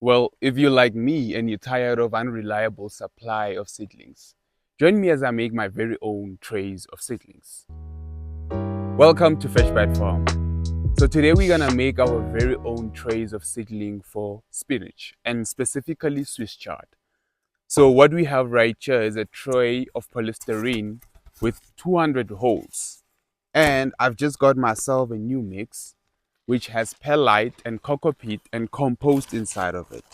Well, if you're like me and you're tired of unreliable supply of seedlings, join me as I make my very own trays of seedlings. Welcome to Fetchbite Farm. So today we're gonna make our very own trays of seedling for spinach and specifically Swiss chard. So what we have right here is a tray of polystyrene with 200 holes. And I've just got myself a new mix which has perlite and coco peat and compost inside of it.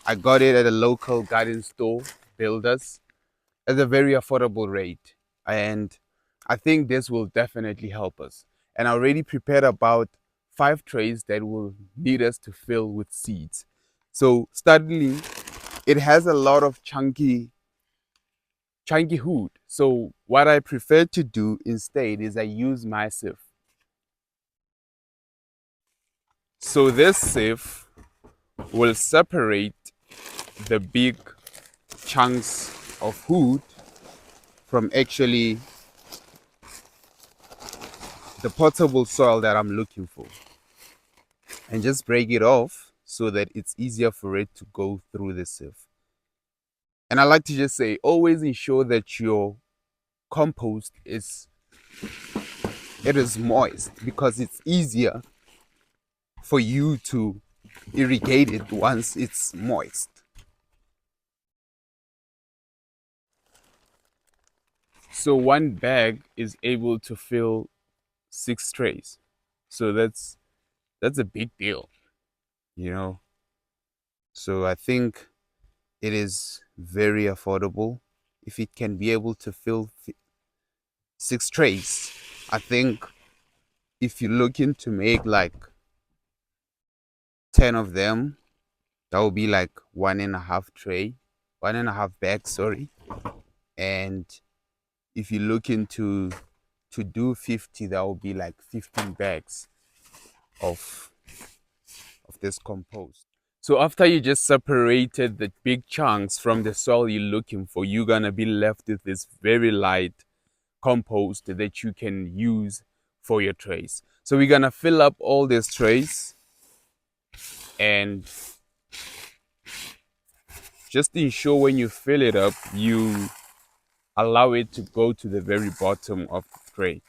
I got it at a local garden store, Builders, at a very affordable rate. And I think this will definitely help us. And I already prepared about 5 trays that will need us to fill with seeds. So suddenly it has a lot of chunky hood. So what I prefer to do instead is I use my sieve. So this sieve will separate the big chunks of wood from actually the potable soil that I'm looking for, and just break it off so that it's easier for it to go through the sieve. And I like to just say, always ensure that your compost is moist, because it's easier for you to irrigate it once it's moist. So one bag is able to fill 6 trays. So that's a big deal, you know. So I think it is very affordable. If it can be able to fill 6 trays, I think if you're looking to make like 10 of them, that will be like 1.5 tray, 1.5 bags, sorry. And if you're looking to do 50, that will be like 15 bags of this compost. So after you just separated the big chunks from the soil you're looking for, you're gonna be left with this very light compost that you can use for your trays. So we're gonna fill up all these trays and just ensure when you fill it up, you allow it to go to the very bottom of the tray.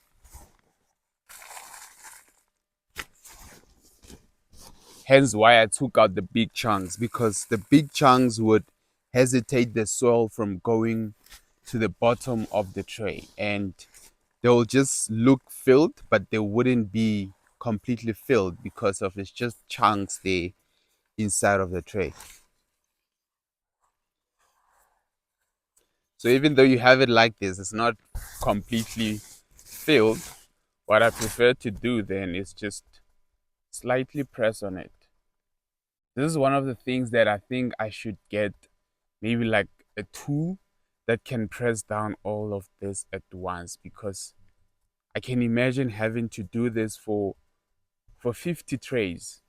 Hence why I took out the big chunks, because the big chunks would hesitate the soil from going to the bottom of the tray, and they'll just look filled, but they wouldn't be completely filled because of it's just chunks there inside of the tray. So even though you have it like this, it's not completely filled. What I prefer to do then is just slightly press on it. This is one of the things that I think I should get, maybe like a tool that can press down all of this at once, because I can imagine having to do this for 50 trays.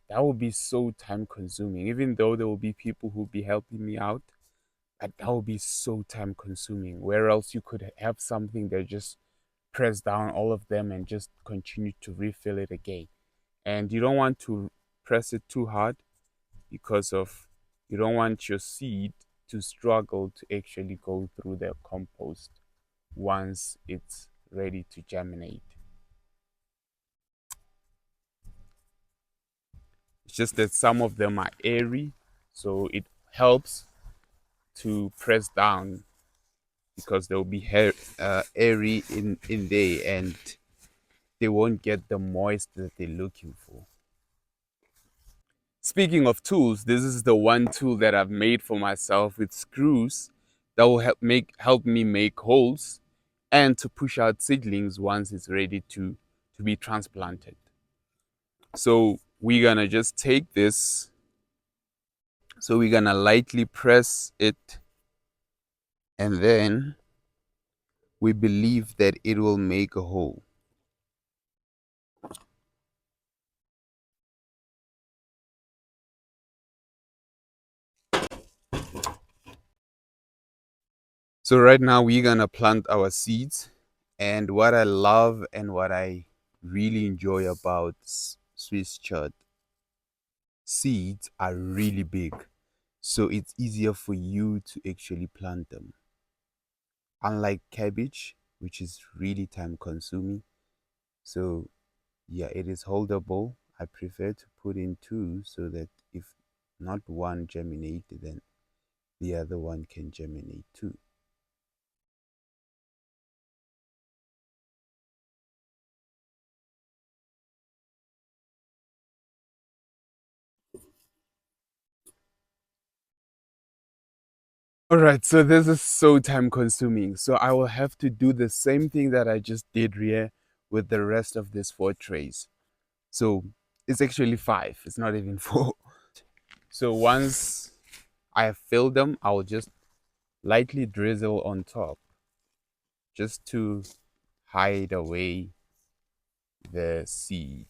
That would be so time consuming, even though there will be people who will be helping me out. But that would be so time consuming. Where else you could have something that just press down all of them and just continue to refill it again. And you don't want to press it too hard, because of you don't want your seed to struggle to actually go through the compost once it's ready to germinate. It's just that some of them are airy, so it helps to press down, because they'll be airy in there, and they won't get the moist that they're looking for. Speaking of tools, this is the one tool that I've made for myself with screws that will help me make holes and to push out seedlings once it's ready to be transplanted. So we're gonna just take this. So we're gonna lightly press it, and then we believe that it will make a hole. So right now we're gonna plant our seeds. And what I love and what I really enjoy about Swiss chard seeds are really big, so it's easier for you to actually plant them. Unlike cabbage, which is really time consuming. So yeah, it is holdable. I prefer to put in two so that if not one germinate, then the other one can germinate too. All right, so this is so time consuming. So I will have to do the same thing that I just did here with the rest of these four trays. So it's actually five, it's not even four. So once I have filled them, I'll just lightly drizzle on top just to hide away the seed.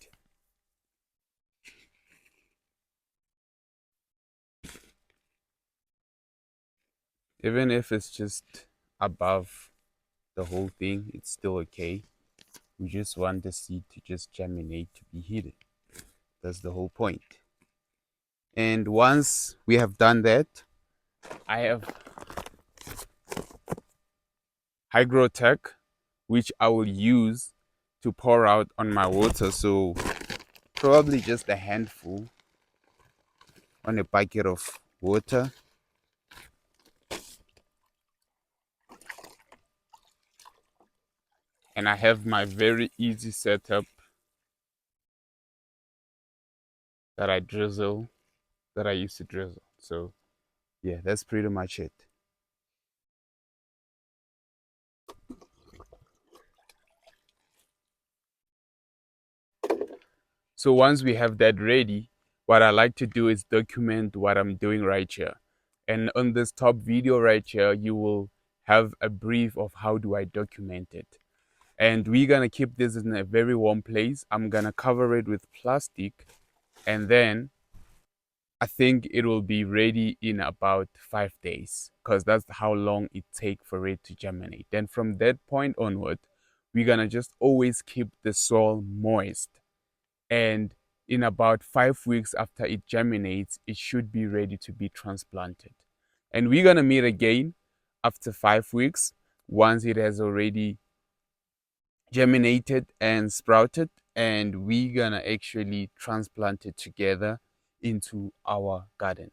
Even if it's just above the whole thing, it's still okay. We just want the seed to just germinate, to be hidden. That's the whole point. And once we have done that, I have Hygrotech, which I will use to pour out on my water. So probably just a handful on a bucket of water. And I have my very easy setup that I drizzle, that I used to drizzle. So yeah, that's pretty much it. So once we have that ready, what I like to do is document what I'm doing right here. And on this top video right here, you will have a brief of how do I document it. And we're gonna keep this in a very warm place. I'm gonna cover it with plastic, and then I think it will be ready in about 5 days, because that's how long it takes for it to germinate. Then from that point onward, we're gonna just always keep the soil moist, and in about 5 weeks after it germinates, it should be ready to be transplanted. And we're gonna meet again after 5 weeks once it has already germinated and sprouted, and we're gonna actually transplant it together into our garden.